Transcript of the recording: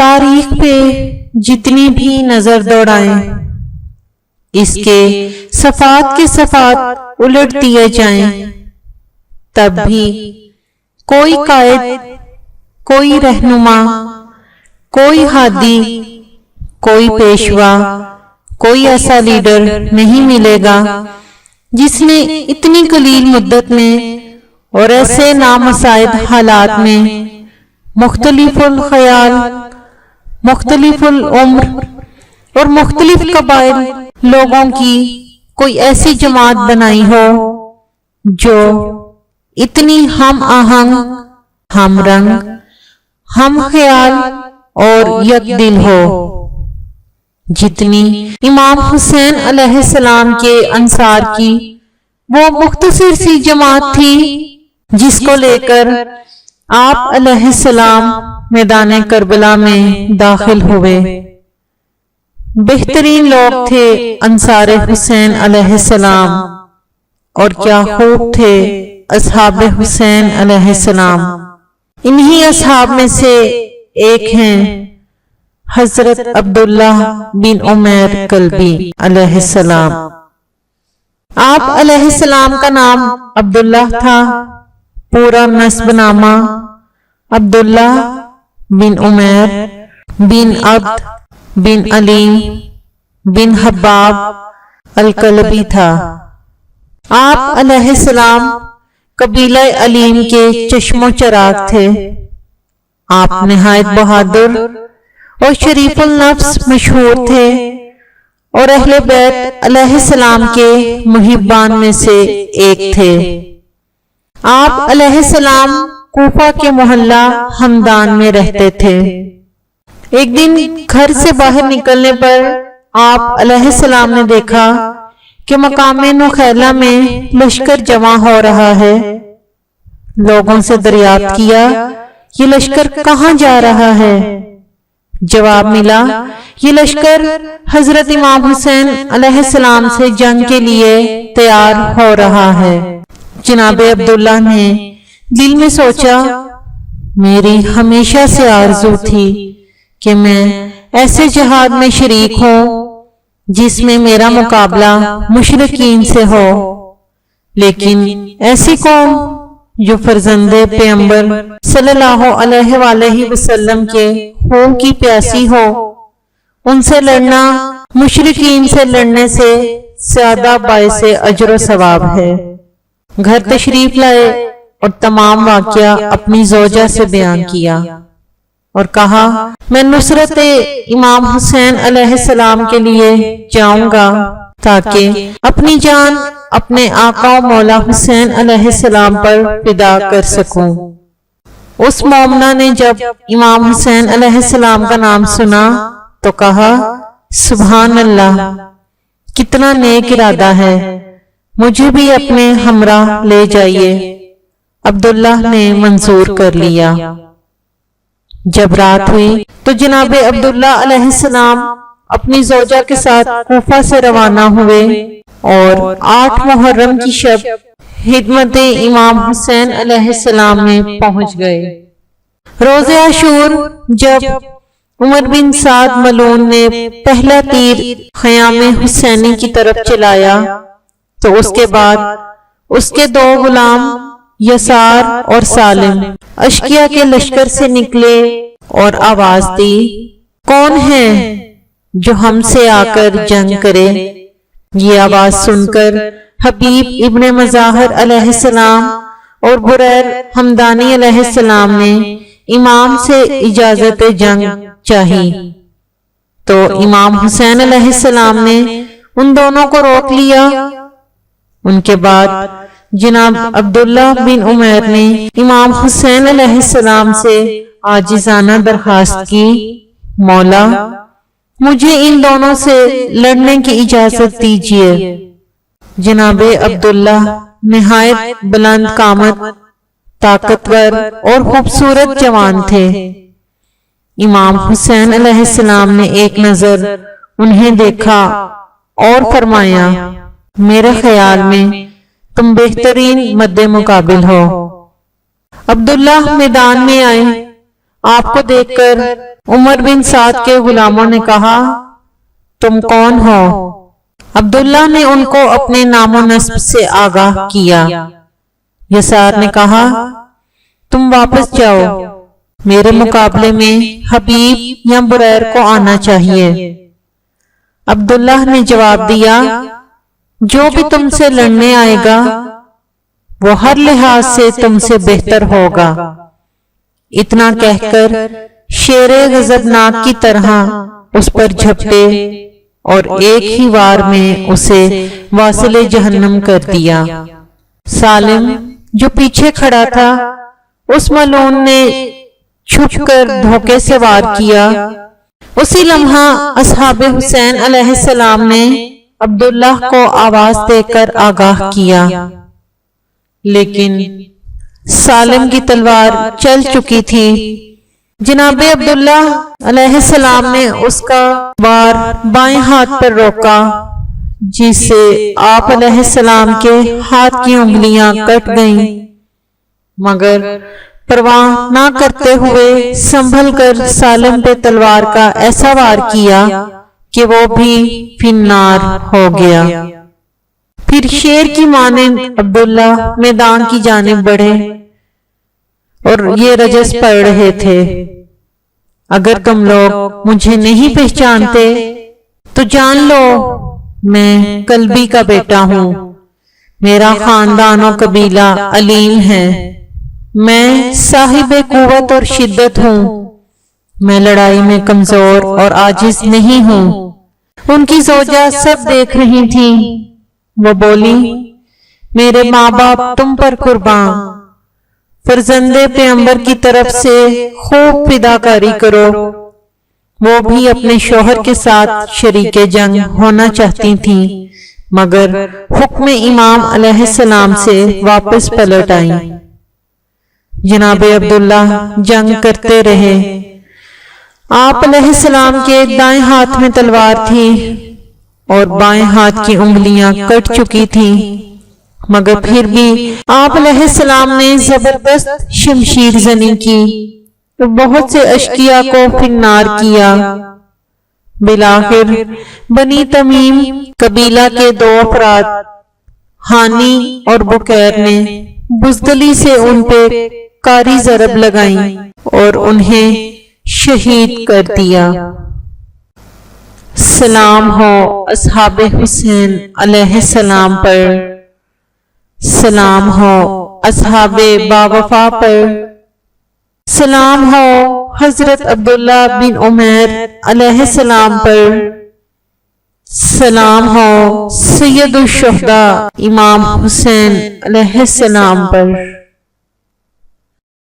تاریخ پہ جتنی بھی نظر دوڑائیں، اس کے صفات کے صفات الٹ دیے جائیں، تب بھی کوئی قائد، کوئی رہنما، کوئی ہادی، کوئی پیشوا، کوئی ایسا لیڈر نہیں ملے گا جس نے اتنی قلیل مدت میں اور ایسے نامساعد حالات میں مختلف الخیال، مختلف العمر اور مختلف قبائل لوگوں کی کوئی ایسی جماعت بنائی ہو جو اتنی ہم آہنگ، ہم رنگ، ہم خیال اور یک دل ہو، جتنی امام حسین علیہ السلام کے انصار کی وہ مختصر سی جماعت تھی جس کو لے کر آپ علیہ السلام میدان کربلا میں داخل ہوئے۔ بہترین لوگ تھے انصار حسین علیہ السلام، اور کیا خوب تھے اصحاب حسین علیہ السلام۔ انہی اصحاب میں سے ایک ہیں حضرت عبداللہ بن عمیر کلبی علیہ السلام۔ آپ علیہ السلام کا نام عبداللہ تھا، پورا نسب نامہ عبداللہ بن عمیر بن عبد بن علیم بن حباب الکلبی تھا۔ آپ علیہ السلام قبیلہ علیم کے چشم و چراغ تھے۔ آپ نہایت بہادر اور شریف النفس مشہور تھے، اور اہل بیت علیہ السلام کے محبان میں سے ایک تھے۔ آپ علیہ السلام کوفہ کے محلہ ہمدان میں رہتے تھے۔ ایک دن گھر سے باہر نکلنے پر آپ علیہ السلام نے دیکھا کہ مقام نخیلہ میں لشکر جمع ہو رہا ہے۔ لوگوں سے دریافت کیا، یہ لشکر کہاں جا رہا ہے؟ جواب ملا، یہ لشکر حضرت امام حسین علیہ السلام سے جنگ کے لیے تیار ہو رہا ہے۔ جناب عبداللہ نے دل میں سوچا، میری ہمیشہ سے آرزو تھی کہ میں ایسے جہاد میں شریک ہوں جس میں میرا مقابلہ مشرکین سے ہو، لیکن ایسی قوم جو فرزند پیغمبر صلی اللہ علیہ وآلہ وسلم کے خون کی پیاسی ہو، ان سے لڑنا مشرکین سے لڑنے سے زیادہ باعث اجر و ثواب ہے۔ گھر تشریف لائے اور تمام واقعہ اپنی زوجہ سے بیان کیا اور کہا، میں نصرت امام حسین علیہ السلام کے لیے جاؤں گا تاکہ اپنی جان اپنے آقا و مولا حسین علیہ السلام پر فدا کر سکوں۔ اس مومنہ نے جب امام حسین علیہ السلام کا نام سنا تو کہا، سبحان اللہ، کتنا نیک ارادہ ہے، مجھے بھی اپنے ہمراہ لے جائیے۔ عبداللہ نے منظور کر لیا۔ جب رات ہوئی تو جناب عبداللہ علیہ السلام اپنی زوجہ کے ساتھ کوفہ سے روانہ ہوئے اور 8 محرم کی شب خدمت امام حسین علیہ السلام میں پہنچ گئے۔ روز عاشور جب عمر بن سعد ملعون نے پہلا تیر خیام حسینی کی طرف چلایا تو اس کے بعد اس کے 2 غلام یسار اور سالم اشقیاء کے لشکر سے نکلے اور آواز دی، کون ہے جو ہم سے آ کر جنگ کرے؟ یہ آواز سن کر حبیب ابن مظاہر علیہ السلام اور بریر حمدانی علیہ السلام نے امام سے اجازت جنگ چاہی، تو امام حسین علیہ السلام نے ان دونوں کو روک لیا۔ ان کے بعد جناب عبداللہ بن عمیر نے امام حسین علیہ السلام سے عاجزانہ درخواست کی، مولا مجھے ان دونوں سے لڑنے کی اجازت دیجیے۔ جناب عبداللہ نہایت بلند قامت، طاقتور اور خوبصورت جوان تھے۔ امام حسین علیہ السلام نے ایک نظر انہیں دیکھا اور فرمایا، میرے خیال میں تم بہترین مد مقابل ہو۔ عبداللہ میدان میں آئے آپ کو دیکھ کر عمر بن سعد کے غلاموں نے کہا تم کون ہو؟ عبداللہ نے ان کو اپنے نام و نسب سے آگاہ کیا۔ یسار نے کہا تم واپس جاؤ، میرے مقابلے میں حبیب یا بریر کو آنا چاہیے۔ عبداللہ نے جواب دیا جو بھی تم سے لڑنے آئے گا وہ ہر لحاظ سے تم سے بہتر ہوگا۔ اتنا کہہ کر شیر غضبناک کی طرح اس پر جھپٹے اور ایک ہی وار میں اسے واصل جہنم کر دیا۔ سالم جو پیچھے کھڑا تھا اس ملعون نے چھپ کر دھوکے سے وار کیا۔ اسی لمحہ اصحاب حسین علیہ السلام نے عبداللہ کو آواز دے کر آگاہ کیا، لیکن سالم کی تلوار چل چکی تھی۔ جناب عبداللہ علیہ السلام نے اس کا وار بائیں ہاتھ پر روکا، جس سے آپ علیہ السلام کے ہاتھ کی انگلیاں کٹ گئیں، مگر پرواہ نہ کرتے ہوئے سنبھل کر سالم پہ تلوار کا ایسا وار کیا کہ وہ بھی فنار ہو گیا۔ پھر شیر کی مانند عبداللہ میدان کی جانب بڑھے اور یہ رجس پڑھ رہے تھے، اگر تم لوگ مجھے نہیں پہچانتے تو جان لو میں کلبی کا بیٹا ہوں، میرا خاندان و قبیلہ علیم ہے، میں صاحب قوت اور شدت ہوں، میں لڑائی میں کمزور اور عاجز نہیں ہوں۔ ان کی زوجہ سب دیکھ رہی تھیں، وہ بولی میرے ماں باپ تم پر قربان، فرزند پیغمبر کی طرف سے خوب فداکاری کرو۔ وہ بھی اپنے شوہر کے ساتھ شریک جنگ ہونا چاہتی تھیں، مگر حکم امام علیہ السلام سے واپس پلٹ آئیں۔ جناب عبداللہ جنگ کرتے رہے۔ آپ علیہ السلام کے دائیں ہاتھ میں تلوار تھی اور بائیں ہاتھ کی انگلیاں کٹ چکی تھیں، مگر پھر بھی آپ علیہ السلام نے زبردست شمشیر زنی کی تو بہت سے اشقیاء کو فنار کیا۔ بالآخر بنی تمیم قبیلہ کے 2 افراد ہانی اور بکیر نے بزدلی سے ان پہ کاری ضرب لگائیں اور انہیں شہید کر دیا۔ سلام ہو اصحاب حسین علیہ السلام پر، سلام ہو اصحاب باوفا پر، سلام ہو حضرت عبداللہ بن عمیر علیہ السلام پر، سلام ہو سید الشہداء امام حسین علیہ السلام پر۔